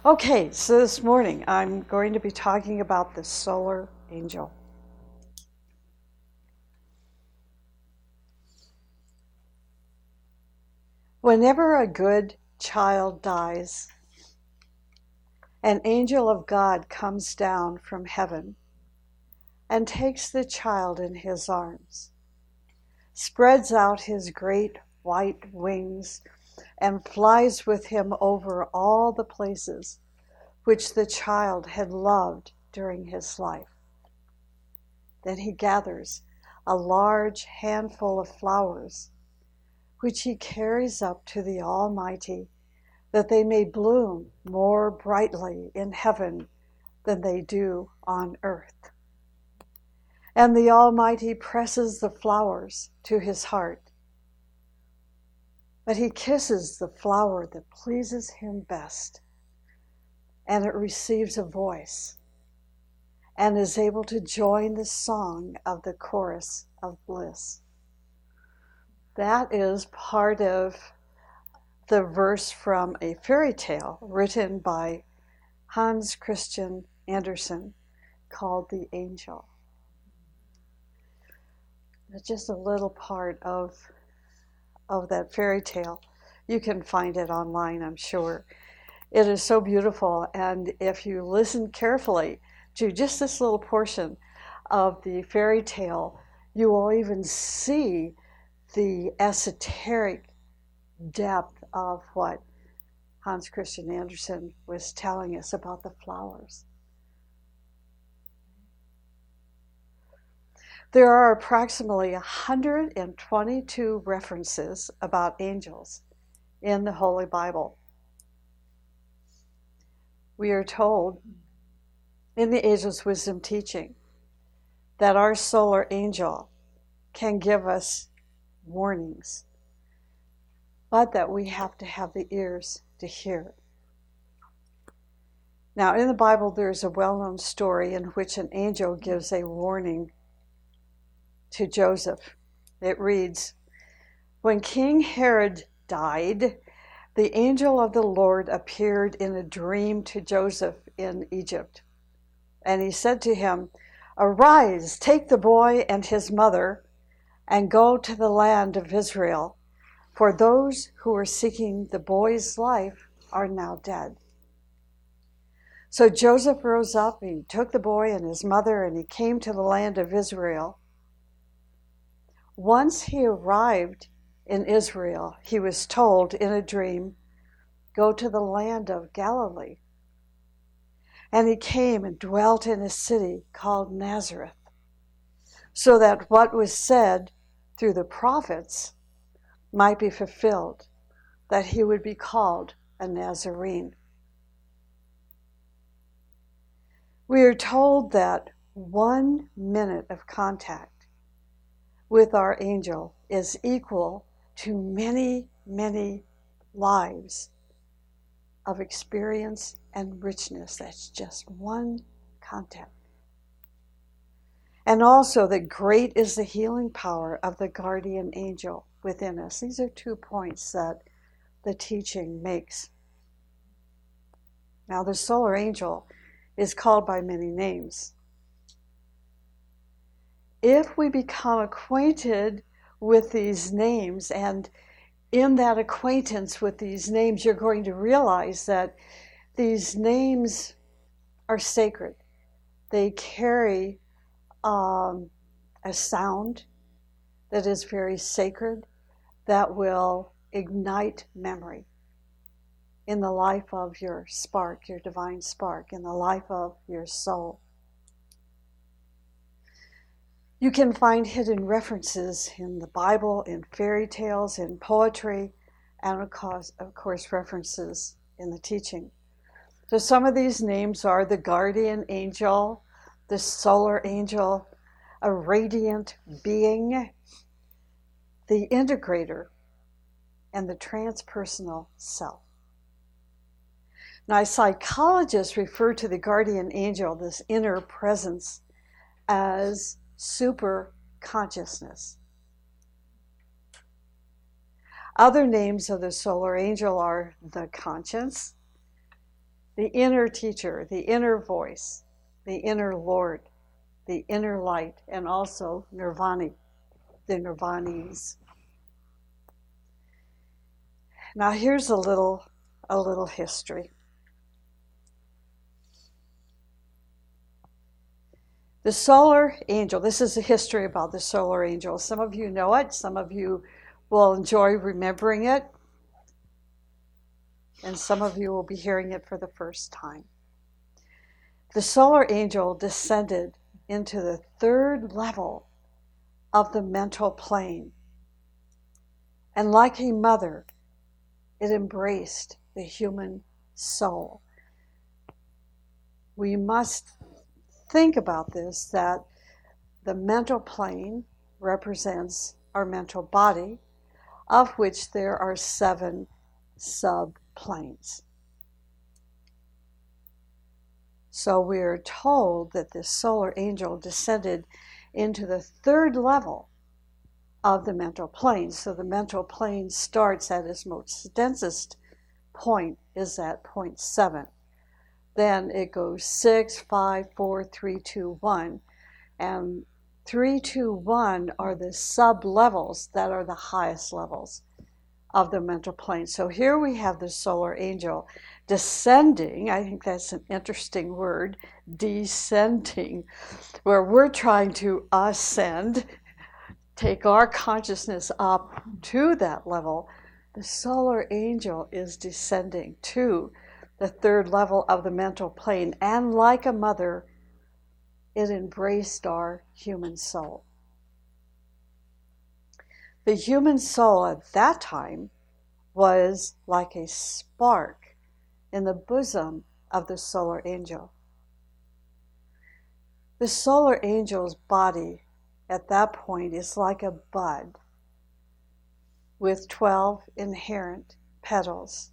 Okay, so this morning I'm going to be talking about the solar angel. Whenever a good child dies, an angel of God comes down from heaven and takes the child in his arms, spreads out his great white wings, and flies with him over all the places which the child had loved during his life. Then he gathers a large handful of flowers, which he carries up to the Almighty, that they may bloom more brightly in heaven than they do on earth. And the Almighty presses the flowers to his heart, but he kisses the flower that pleases him best, and it receives a voice and is able to join the song of the chorus of bliss. That is part of the verse from a fairy tale written by Hans Christian Andersen called The Angel. It's just a little part of that fairy tale. You can find it online, I'm sure. It is so beautiful, and if you listen carefully to just this little portion of the fairy tale, you will even see the esoteric depth of what Hans Christian Andersen was telling us about the flowers. There are approximately 122 references about angels in the Holy Bible. We are told in the Ageless Wisdom teaching that our solar angel can give us warnings, but that we have to have the ears to hear. Now, in the Bible, there's a well-known story in which an angel gives a warning to Joseph. It reads, "When King Herod died, the angel of the Lord appeared in a dream to Joseph in Egypt. And he said to him, 'Arise, take the boy and his mother, and go to the land of Israel, for those who are seeking the boy's life are now dead.' So Joseph rose up, and he took the boy and his mother, and he came to the land of Israel. Once he arrived in Israel, he was told in a dream, 'Go to the land of Galilee.' And he came and dwelt in a city called Nazareth, so that what was said through the prophets might be fulfilled, that he would be called a Nazarene." We are told that 1 minute of contact with our angel is equal to many, many lives of experience and richness. That's just one contact. And also that great is the healing power of the guardian angel within us. These are 2 points that the teaching makes. Now, the solar angel is called by many names. If we become acquainted with these names, and in that acquaintance with these names, you're going to realize that these names are sacred. They carry a sound that is very sacred, that will ignite memory in the life of your spark, your divine spark, in the life of your soul. You can find hidden references in the Bible, in fairy tales, in poetry, and of course references in the teaching. So some of these names are the guardian angel, the solar angel, a radiant being, the integrator, and the transpersonal self. Now, psychologists refer to the guardian angel, this inner presence, as super consciousness. Other names of the solar angel are the conscience, the inner teacher, the inner voice, the inner Lord, the inner light, and also Nirvani, the Nirvanis. Now here's a little history. The solar angel, this is a history about the solar angel. Some of you know it, some of you will enjoy remembering it, and some of you will be hearing it for the first time. The solar angel descended into the third level of the mental plane, and like a mother, it embraced the human soul. We must think about this, that the mental plane represents our mental body, of which there are 7 subplanes. So we are told that this solar angel descended into the third level of the mental plane. So the mental plane starts at its most densest point, is at point 7. Then it goes 6, 5, 4, 3, 2, 1. And 3, 2, 1 are the sub-levels that are the highest levels of the mental plane. So here we have the solar angel descending. I think that's an interesting word, descending, where we're trying to ascend, take our consciousness up to that level. The solar angel is descending to the third level of the mental plane, and like a mother, it embraced our human soul. The human soul at that time was like a spark in the bosom of the solar angel. The solar angel's body at that point is like a bud with 12 inherent petals.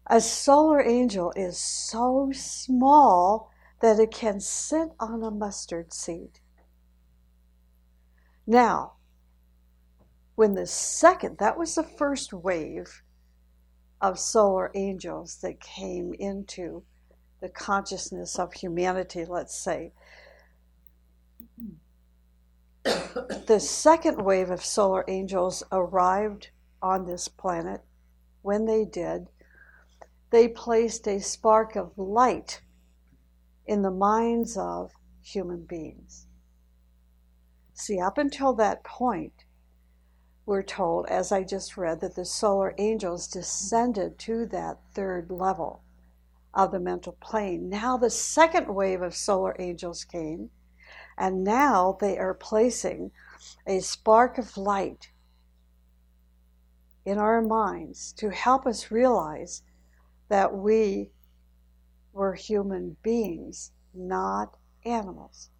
A solar angel is so small that it can sit on a mustard seed. Now, that was the first wave of solar angels that came into the consciousness of humanity, let's say. The second wave of solar angels arrived on this planet. When they did, they placed a spark of light in the minds of human beings. See, up until that point, we're told, as I just read, that the solar angels descended to that third level of the mental plane. Now the second wave of solar angels came, and now they are placing a spark of light in our minds to help us realize that we were human beings, not animals.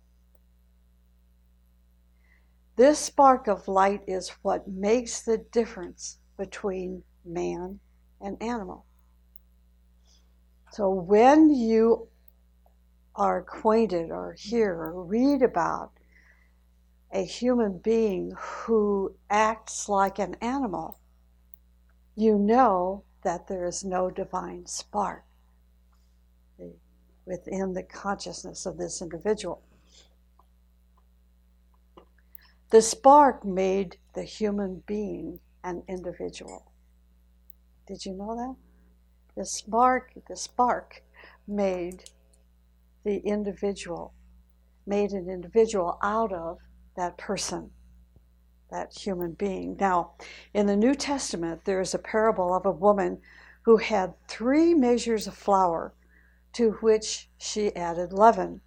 This spark of light is what makes the difference between man and animal. So when you are acquainted or hear or read about a human being who acts like an animal, you know that there is no divine spark within the consciousness of this individual. The spark made the human being an individual. Did you know that? The spark made an individual out of that person, that human being. Now, in the New Testament, there is a parable of a woman who had 3 measures of flour to which she added leaven.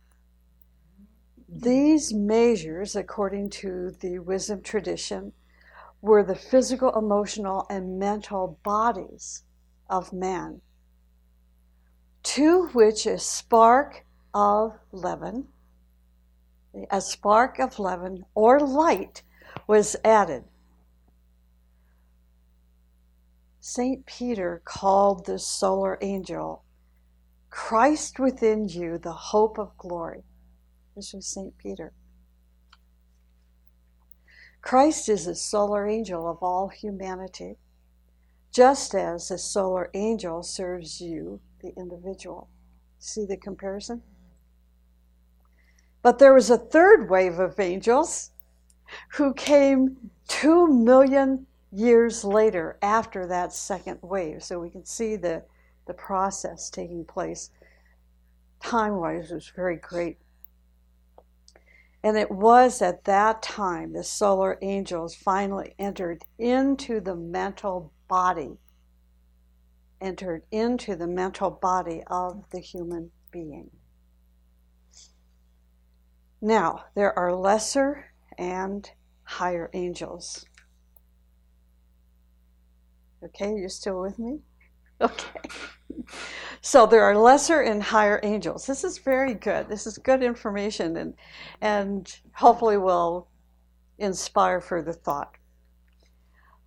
These measures, according to the wisdom tradition, were the physical, emotional, and mental bodies of man, to which a spark of leaven or light was added. St. Peter called the solar angel Christ within you, the hope of glory. This was St. Peter. Christ is the solar angel of all humanity. just as a solar angel serves you, the individual. See the comparison? But there was a third wave of angels who came 2 million years later after that second wave. So we can see the process taking place. Time-wise, it was very great. And it was at that time the solar angels finally entered into the mental body of the human being. Now, there are lesser and higher angels. Okay, you still with me? Okay. So there are lesser and higher angels. This is very good. This is good information and hopefully will inspire further thought.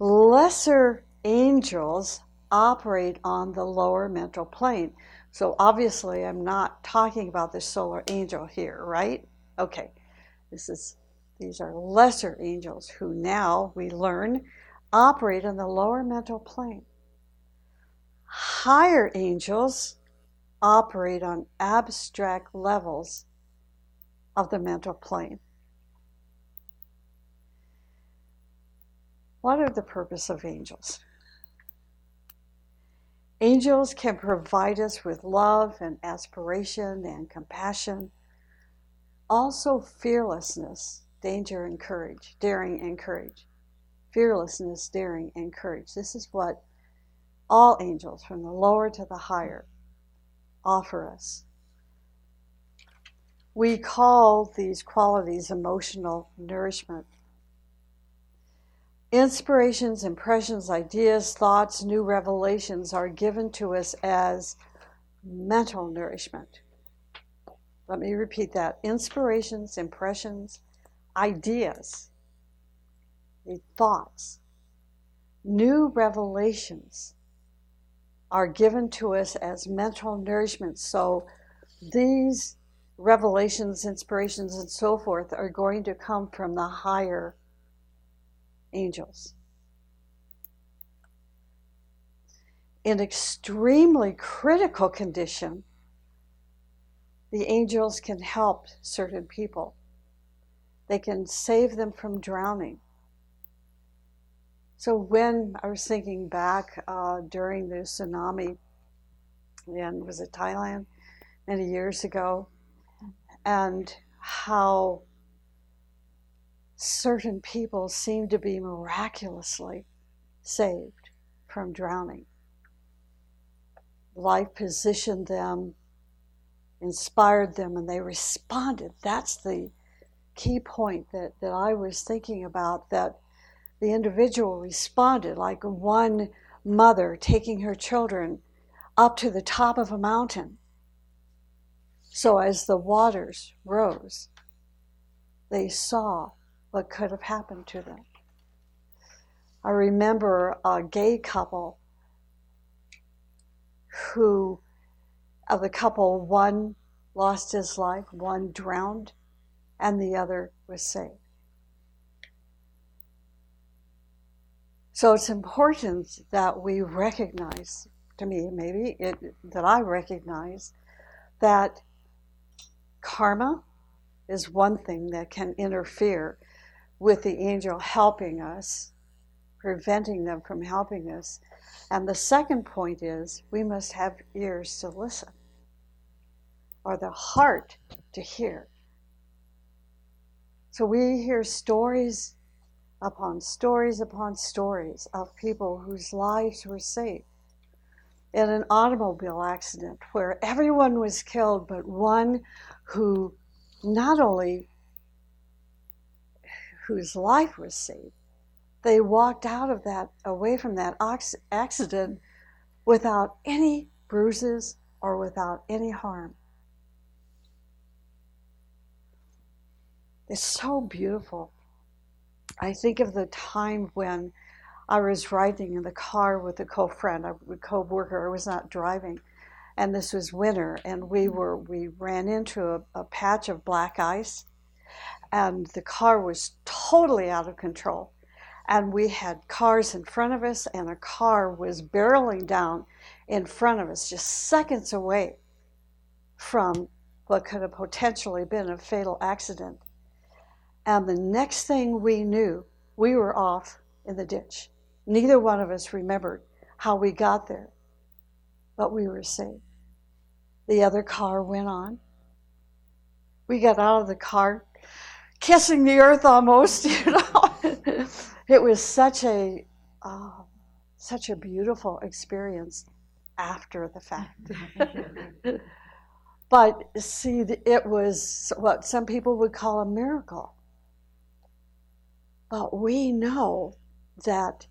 Lesser angels operate on the lower mental plane. So obviously I'm not talking about the solar angel here, right? Okay. These are lesser angels who now, we learn, operate on the lower mental plane. Higher angels operate on abstract levels of the mental plane. What are the purpose of angels? Angels can provide us with love and aspiration and compassion, also fearlessness, danger and courage, daring and courage. Fearlessness, daring and courage. This is what all angels, from the lower to the higher, offer us. We call these qualities emotional nourishment. Inspirations, impressions, ideas, thoughts, new revelations are given to us as mental nourishment. Let me repeat that. Inspirations, impressions, ideas, thoughts, new revelations are given to us as mental nourishment. So these revelations, inspirations, and so forth are going to come from the higher angels. In extremely critical condition, the angels can help certain people. They can save them from drowning. So when I was thinking back during the tsunami, and was it Thailand, many years ago, and how certain people seemed to be miraculously saved from drowning. Life positioned them, inspired them, and they responded. That's the key point that I was thinking about, that the individual responded, like one mother taking her children up to the top of a mountain. So as the waters rose, they saw what could have happened to them. I remember a gay couple who, of the couple, one lost his life, one drowned, and the other was saved. So it's important that we recognize, to me maybe, that I recognize that karma is one thing that can interfere with the angel helping us, preventing them from helping us. And the second point is we must have ears to listen, or the heart to hear. So we hear stories upon stories upon stories of people whose lives were saved in an automobile accident where everyone was killed but one who not only whose life was saved, they walked out of that, away from that accident without any bruises or without any harm. It's so beautiful. I think of the time when I was riding in the car with a co-friend, a co-worker. I was not driving, and this was winter, and we ran into a patch of black ice, and the car was totally out of control. And we had cars in front of us, and a car was barreling down in front of us, just seconds away from what could have potentially been a fatal accident. And the next thing we knew, we were off in the ditch. Neither one of us remembered how we got there, but we were safe. The other car went on. We got out of the car, kissing the earth almost, It was such a beautiful experience after the fact. But see, it was what some people would call a miracle. But we know that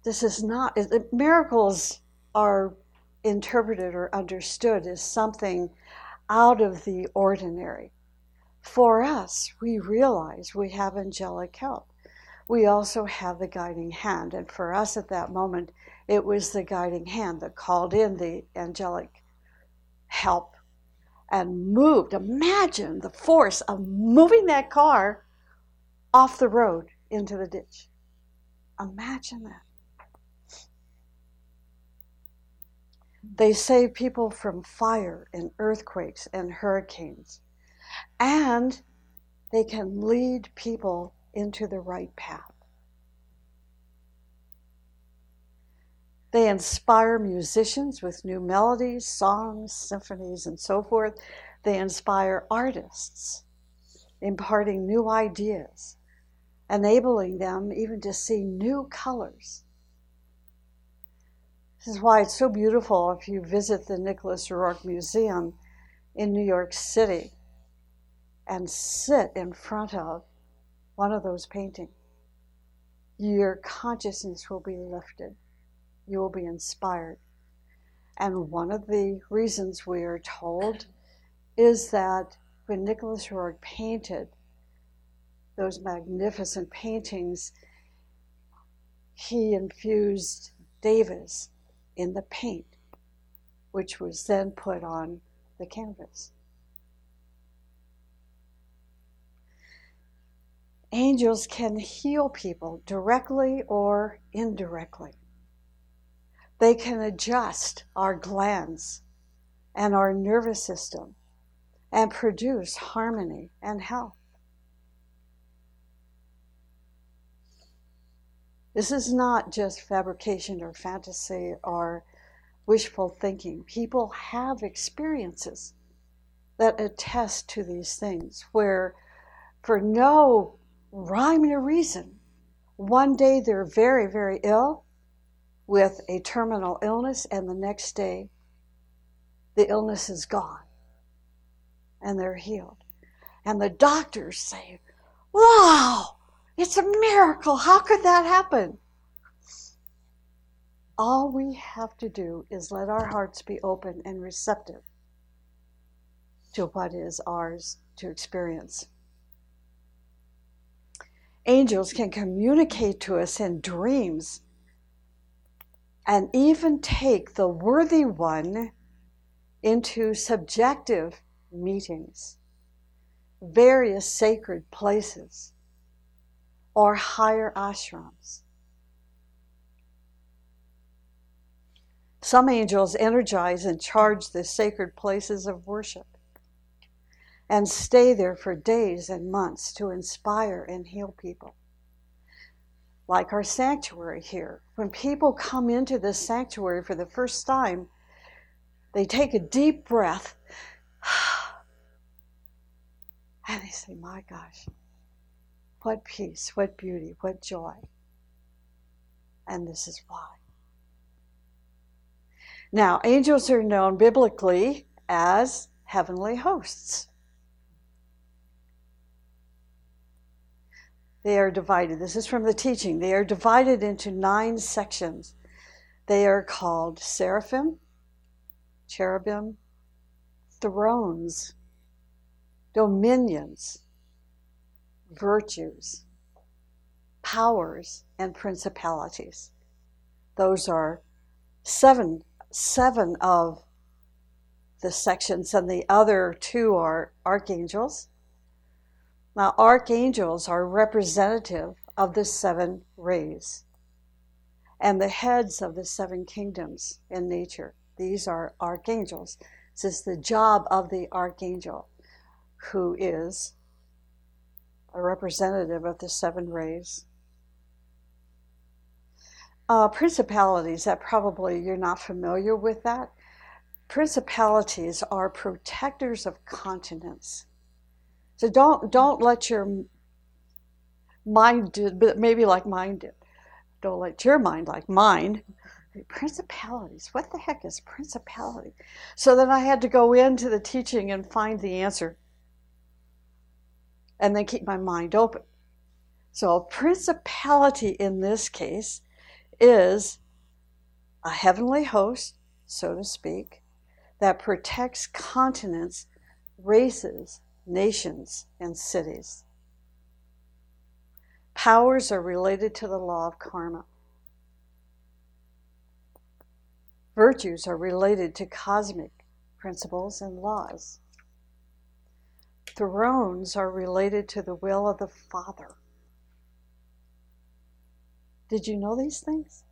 this is not, miracles are interpreted or understood as something out of the ordinary. For us, we realize we have angelic help. We also have the guiding hand. And for us at that moment, it was the guiding hand that called in the angelic help and moved. Imagine the force of moving that car off the road into the ditch. Imagine that. They save people from fire and earthquakes and hurricanes. And they can lead people into the right path. They inspire musicians with new melodies, songs, symphonies, and so forth. They inspire artists, imparting new ideas, enabling them even to see new colors. This is why it's so beautiful if you visit the Nicholas Rourke Museum in New York City and sit in front of one of those paintings. Your consciousness will be lifted. You will be inspired. And one of the reasons we are told is that when Nicholas Rourke painted those magnificent paintings, he infused Davis in the paint, which was then put on the canvas. Angels can heal people directly or indirectly. They can adjust our glands and our nervous system and produce harmony and health. This is not just fabrication or fantasy or wishful thinking. People have experiences that attest to these things where, for no rhyme or reason, one day they're very, very ill with a terminal illness, and the next day the illness is gone and they're healed. And the doctors say, "Wow, it's a miracle. How could that happen?" All we have to do is let our hearts be open and receptive to what is ours to experience. Angels can communicate to us in dreams and even take the worthy one into subjective meetings, various sacred places, or higher ashrams. Some angels energize and charge the sacred places of worship and stay there for days and months to inspire and heal people. Like our sanctuary here. When people come into this sanctuary for the first time, they take a deep breath and they say, "My gosh, what peace, what beauty, what joy." And this is why. Now, angels are known biblically as heavenly hosts. They are divided. This is from the teaching. They are divided into 9 sections. They are called seraphim, cherubim, thrones, dominions, virtues, powers, and principalities. Those are seven of the sections, and the other 2 are archangels. Now, archangels are representative of the 7 rays and the heads of the 7 kingdoms in nature. These are archangels. This is the job of the archangel, who is a representative of the 7 rays. Principalities, that probably you're not familiar with that. Principalities are protectors of continents. So don't let your mind do, but maybe like mine did. Don't let your mind like mine. Principalities, what the heck is principality? So then I had to go into the teaching and find the answer, and then keep my mind open. So a principality in this case is a heavenly host, so to speak, that protects continents, races, nations, and cities. Powers are related to the law of karma. Virtues are related to cosmic principles and laws. Thrones are related to the will of the Father. Did you know these things?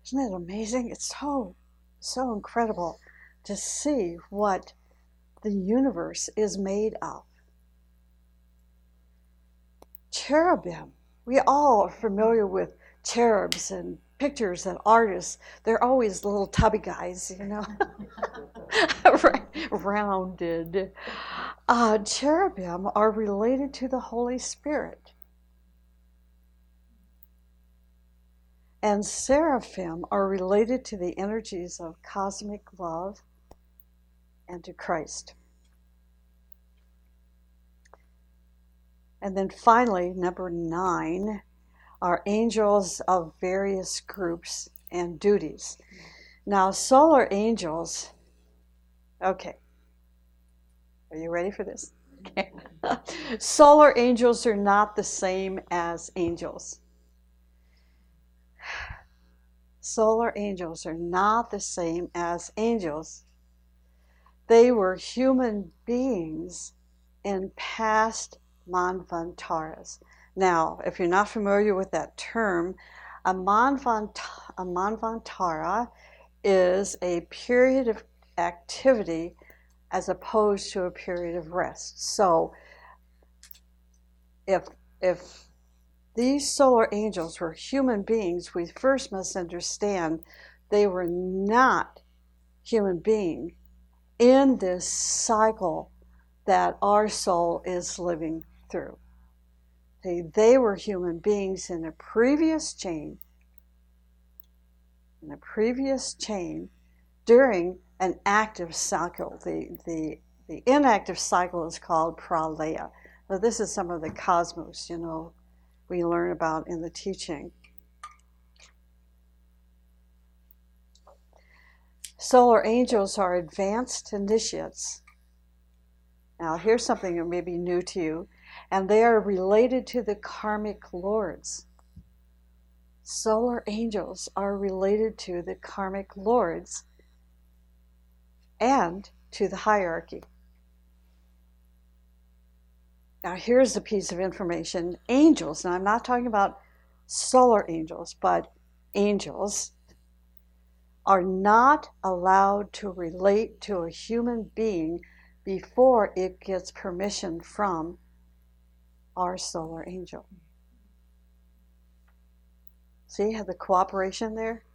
Isn't it amazing? It's so incredible to see what the universe is made of. Cherubim. We all are familiar with cherubs and pictures and artists. They're always little tubby guys, you know, rounded. Cherubim are related to the Holy Spirit. And seraphim are related to the energies of cosmic love and to Christ. And then finally, number 9, are angels of various groups and duties. Now, solar angels, okay. Are you ready for this? Okay. Solar angels are not the same as angels. Solar angels are not the same as angels. They were human beings in past manvantaras. Now, if you're not familiar with that term, a manvantara is a period of activity as opposed to a period of rest. So, if these solar angels were human beings, we first must understand they were not human beings in this cycle that our soul is living through. They were human beings in a previous chain, during an active cycle. The inactive cycle is called pralaya. So this is some of the cosmos, you know, we learn about in the teaching. Solar angels are advanced initiates. Now, here's something that may be new to you, and they are related to the karmic lords. Solar angels are related to the karmic lords and to the hierarchy. Now, here's a piece of information. Angels, now I'm not talking about solar angels, but angels are not allowed to relate to a human being before it gets permission from our solar angel. See, have the cooperation there?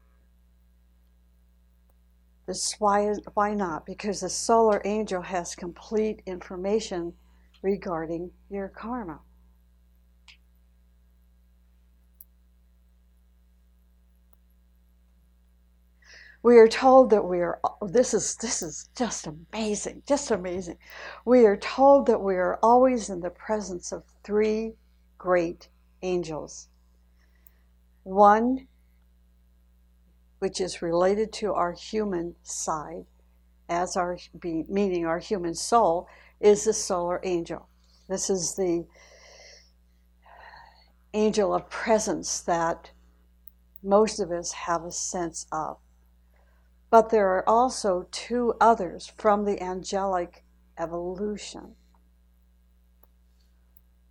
This why not? Because the solar angel has complete information regarding your karma. We are told that this is just amazing, just amazing. We are told that we are always in the presence of 3 great angels. One, which is related to our human side, as our being, meaning our human soul, is the solar angel. This is the angel of presence that most of us have a sense of. But there are also 2 others from the angelic evolution.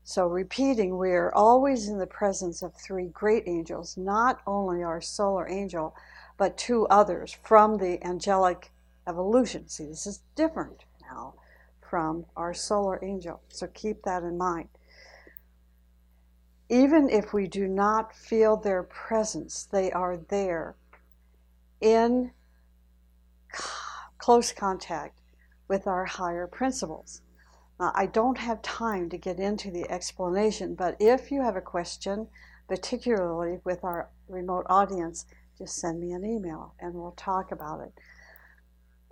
So repeating, we are always in the presence of three great angels, not only our solar angel, but two others from the angelic evolution. See, this is different now from our solar angel, so keep that in mind. Even if we do not feel their presence, they are there in close contact with our higher principles. I don't have time to get into the explanation, but if you have a question, particularly with our remote audience, just send me an email and we'll talk about it.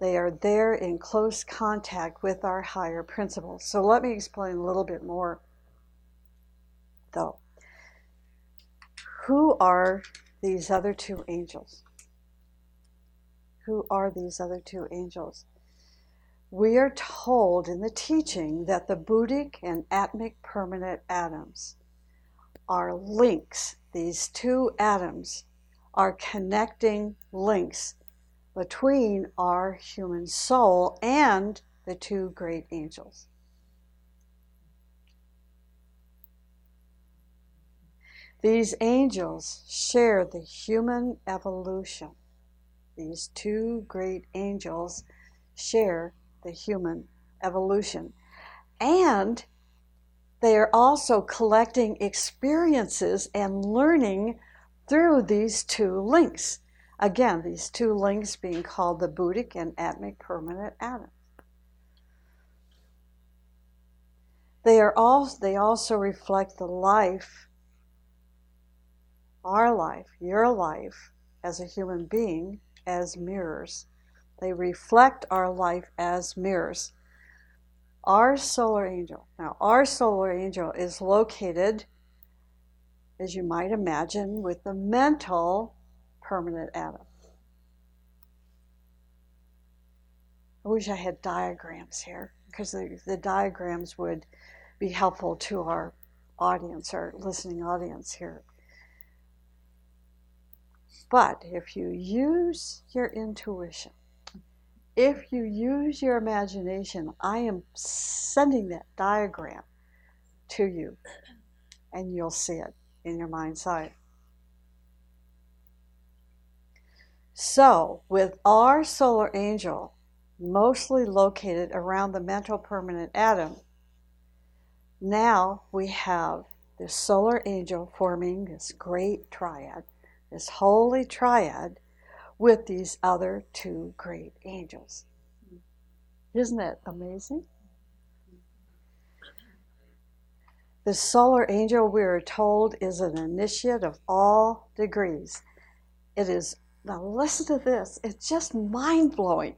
They are there in close contact with our higher principles. So let me explain a little bit more, though. Who are these other two angels? Who are these other two angels? We are told in the teaching that the Buddhic and Atmic permanent atoms are links. These two atoms are connecting links between our human soul and the two great angels. These angels share the human evolution. These two great angels share the human evolution. And they are also collecting experiences and learning through these two links. Again, these two links being called the Buddhic and Atmic permanent atoms. They also reflect the life, our life, your life as a human being, as mirrors. They reflect our life as mirrors. Our solar angel is located, as you might imagine, with the mental permanent atom. I wish I had diagrams here, because the diagrams would be helpful to our audience, our listening audience here. But if you use your intuition, if you use your imagination, I am sending that diagram to you, and you'll see it in your mind's eye. So, with our solar angel mostly located around the mental permanent atom, now we have this solar angel forming this great triad, this holy triad, with these other two great angels. Isn't that amazing? The solar angel, we are told, is an initiate of all degrees. It is, now listen to this, it's just mind-blowing.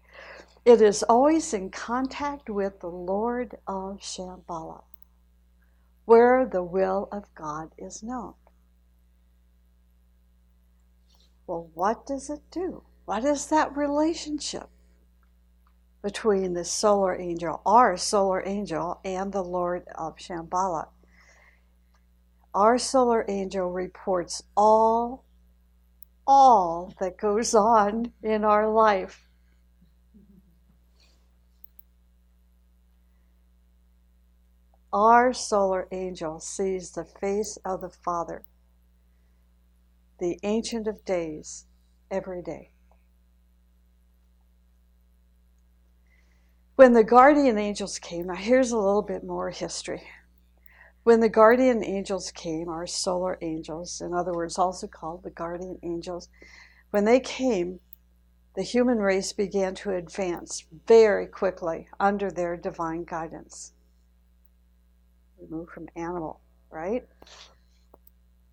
It is always in contact with the Lord of Shambhala, where the will of God is known. Well, what does it do? What is that relationship between the solar angel, our solar angel, and the Lord of Shambhala? Our solar angel reports all that goes on in our life. Our solar angel sees the face of the Father, the Ancient of Days, every day. When the guardian angels came, now here's a little bit more history. When the guardian angels came, our solar angels, in other words, also called the guardian angels, when they came, the human race began to advance very quickly under their divine guidance. We moved from animal, right,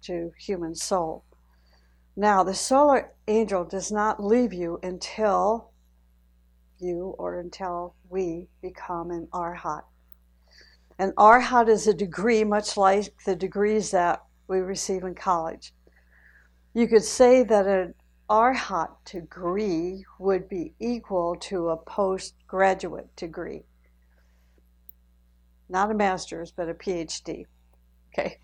to human soul. Now, the solar angel does not leave you until we become an arhat. An arhat is a degree much like the degrees that we receive in college. You could say that an arhat degree would be equal to a postgraduate degree. Not a master's, but a PhD. Okay.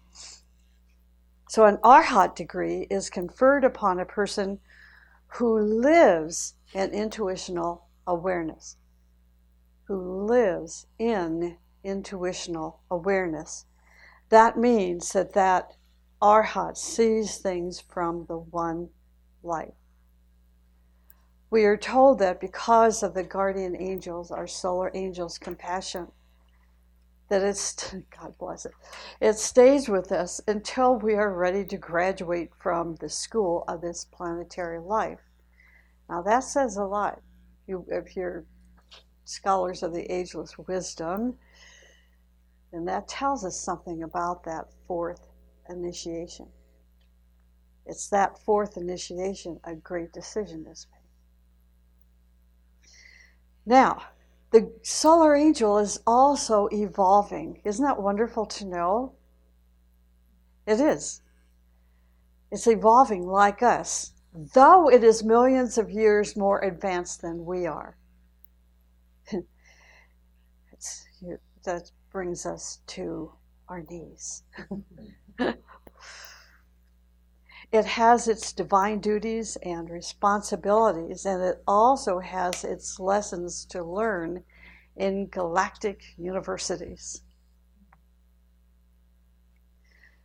So an arhat degree is conferred upon a person who lives in intuitional awareness. That means that arhat sees things from the one light. We are told that because of the guardian angels, our solar angels' compassion, that God bless it, it stays with us until we are ready to graduate from the school of this planetary life. Now that says a lot. If you're scholars of the ageless wisdom, then that tells us something about that fourth initiation. It's that fourth initiation a great decision is made. Now, the solar angel is also evolving. Isn't that wonderful to know? It is. It's evolving like us, though it is millions of years more advanced than we are. That brings us to our knees. It has its divine duties and responsibilities, and it also has its lessons to learn in galactic universities.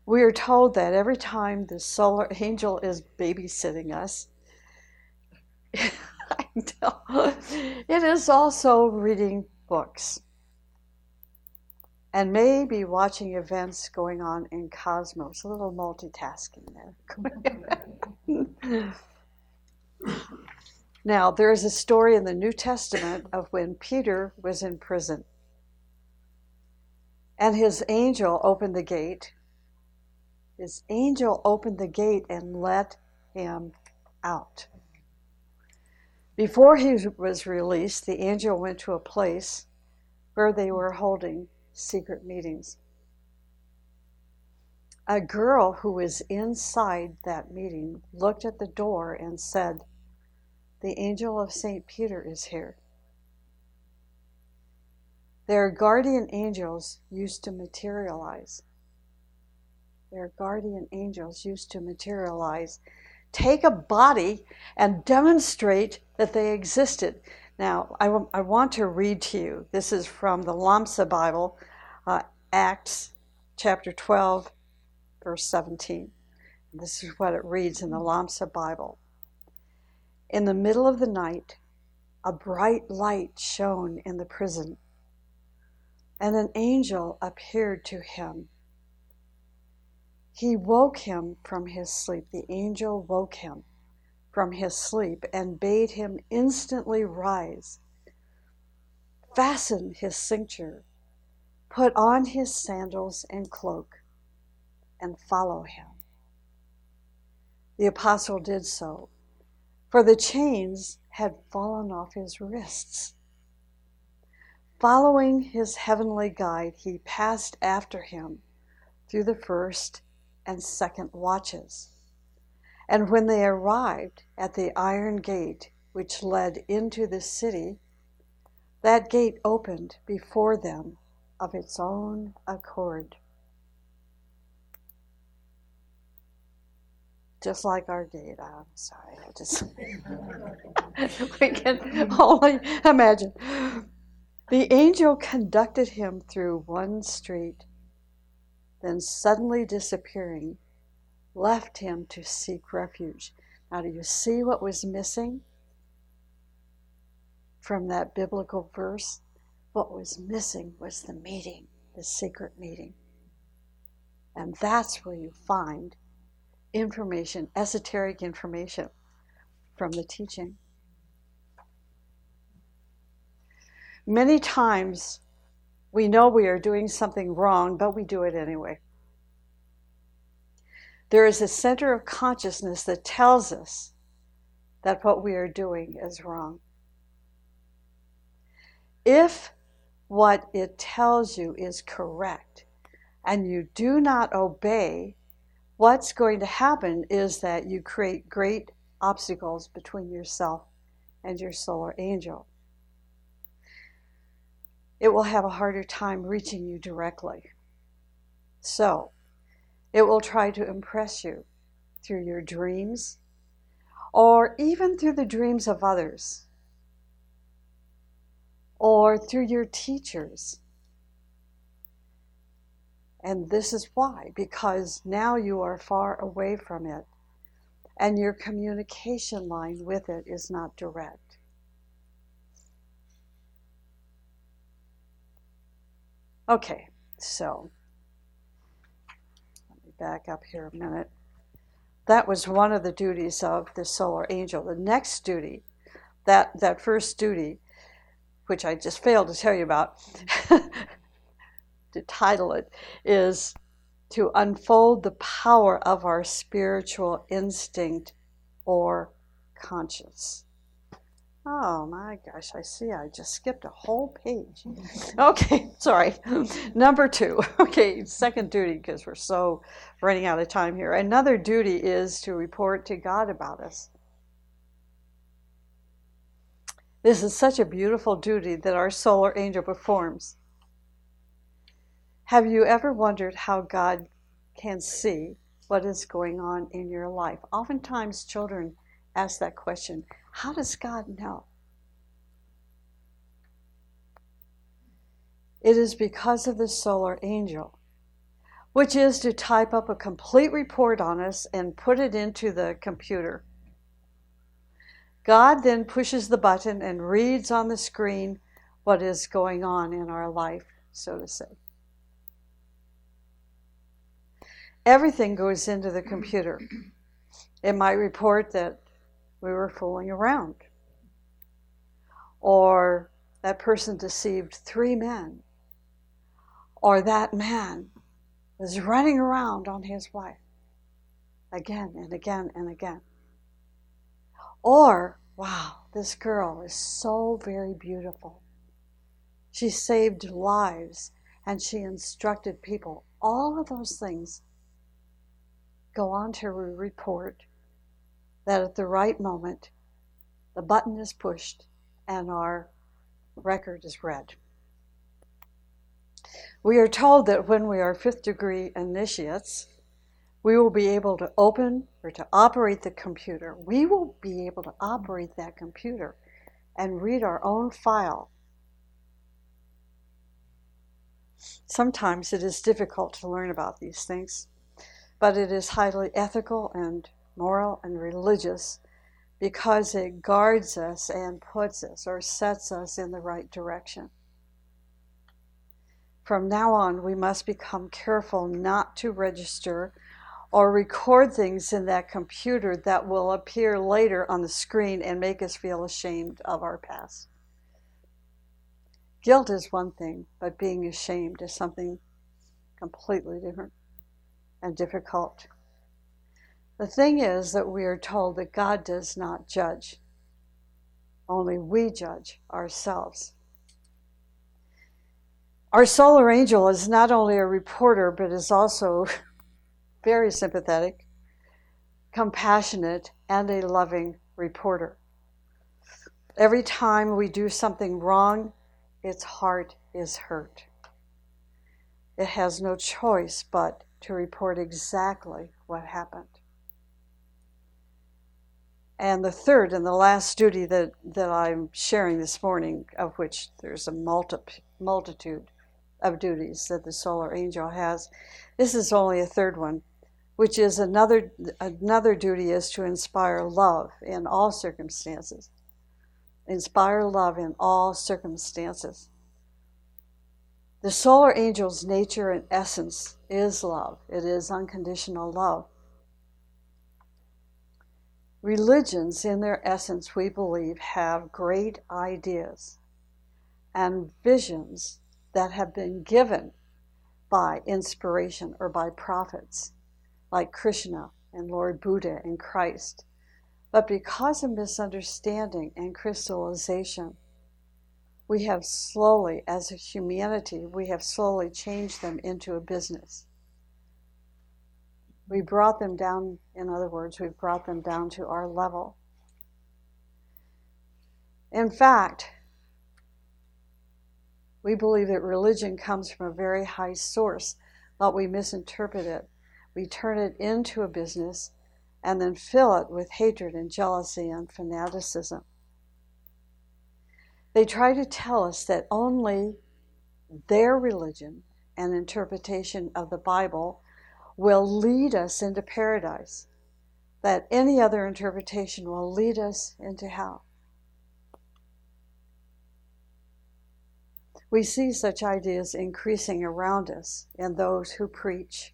We are told that every time the solar angel is babysitting us, it is also reading books and maybe watching events going on in cosmos. A little multitasking there. Now, there is a story in the New Testament of when Peter was in prison, and his angel opened the gate. His angel opened the gate and let him out. Before he was released, the angel went to a place where they were holding secret meetings. A girl who was inside that meeting looked at the door and said, "The angel of St. Peter is here." Their guardian angels used to materialize. Take a body and demonstrate that they existed. Now, I want to read to you. This is from the Lamsa Bible, Acts chapter 12, verse 17. This is what it reads in the Lamsa Bible. In the middle of the night, a bright light shone in the prison, and an angel appeared to him. He woke him from his sleep. The angel woke him from his sleep and bade him instantly rise, fasten his cincture, put on his sandals and cloak, and follow him. The apostle did so, for the chains had fallen off his wrists. Following his heavenly guide, he passed after him through the first and second watches. And when they arrived at the iron gate which led into the city, that gate opened before them of its own accord. Just like our gate. I'm sorry. We can only imagine. The angel conducted him through one street, then suddenly disappearing, left him to seek refuge. Now, do you see what was missing from that biblical verse? What was missing was the meeting, the secret meeting. And that's where you find information, esoteric information from the teaching. Many times we know we are doing something wrong, but we do it anyway. There is a center of consciousness that tells us that what we are doing is wrong. If what it tells you is correct and you do not obey, what's going to happen is that you create great obstacles between yourself and your solar angel. It will have a harder time reaching you directly. So, it will try to impress you through your dreams or even through the dreams of others or through your teachers. And this is why, because now you are far away from it, and your communication line with it is not direct. Okay, so let me back up here a minute. That was one of the duties of the solar angel. The next duty, that first duty, which I just failed to tell you about, to title it, is to unfold the power of our spiritual instinct or conscience. Oh my gosh, I see I just skipped a whole page. Okay, sorry. Number 2. Okay, second duty, because we're so running out of time here. Another duty is to report to God about us. This is such a beautiful duty that our solar angel performs. Have you ever wondered how God can see what is going on in your life? Oftentimes children ask that question, how does God know? It is because of the solar angel, which is to type up a complete report on us and put it into the computer. God then pushes the button and reads on the screen what is going on in our life, so to say. Everything goes into the computer. It might report that we were fooling around, or that person deceived 3 men, or that man was running around on his wife again and again and again. Or, wow, this girl is so very beautiful. She saved lives and she instructed people. All of those things go on to report that at the right moment, the button is pushed and our record is read. We are told that when we are 5th degree initiates, we will be able to open or to operate the computer. We will be able to operate that computer and read our own file. Sometimes it is difficult to learn about these things, but it is highly ethical and moral and religious because it guards us and puts us or sets us in the right direction. From now on, we must become careful not to register or record things in that computer that will appear later on the screen and make us feel ashamed of our past. Guilt is one thing, but being ashamed is something completely different and difficult. The thing is that we are told that God does not judge. Only we judge ourselves. Our solar angel is not only a reporter, but is also very sympathetic, compassionate, and a loving reporter. Every time we do something wrong, its heart is hurt. It has no choice but to report exactly what happened. And the third and the last duty that I'm sharing this morning, of which there's a multitude of duties that the solar angel has, this is only a third one, which is another duty is to inspire love in all circumstances. Inspire love in all circumstances. The solar angel's nature and essence is love. It is unconditional love. Religions, in their essence, we believe, have great ideas and visions that have been given by inspiration or by prophets like Krishna and Lord Buddha and Christ. But because of misunderstanding and crystallization, we have slowly, as a humanity, we have slowly changed them into a business. We brought them down, in other words, we've brought them down to our level. In fact, we believe that religion comes from a very high source, but we misinterpret it. We turn it into a business and then fill it with hatred and jealousy and fanaticism. They try to tell us that only their religion and interpretation of the Bible will lead us into paradise, that any other interpretation will lead us into hell. We see such ideas increasing around us in those who preach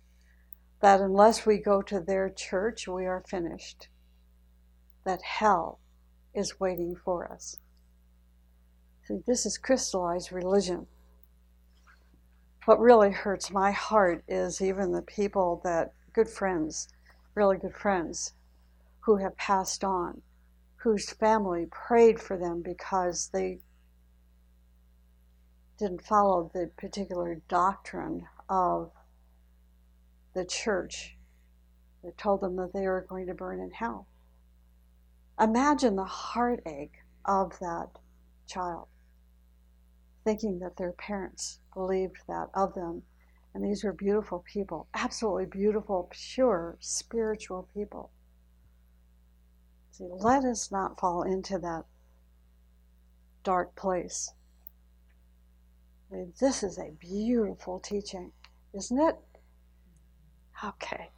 that unless we go to their church, we are finished, that hell is waiting for us. See, this is crystallized religion. What really hurts my heart is even the people that, good friends, really good friends, who have passed on, whose family prayed for them because they didn't follow the particular doctrine of the church that told them that they were going to burn in hell. Imagine the heartache of that child, thinking that their parents believed that of them. And these were beautiful people, absolutely beautiful, pure, spiritual people. See, let us not fall into that dark place. I mean, this is a beautiful teaching, isn't it? Okay.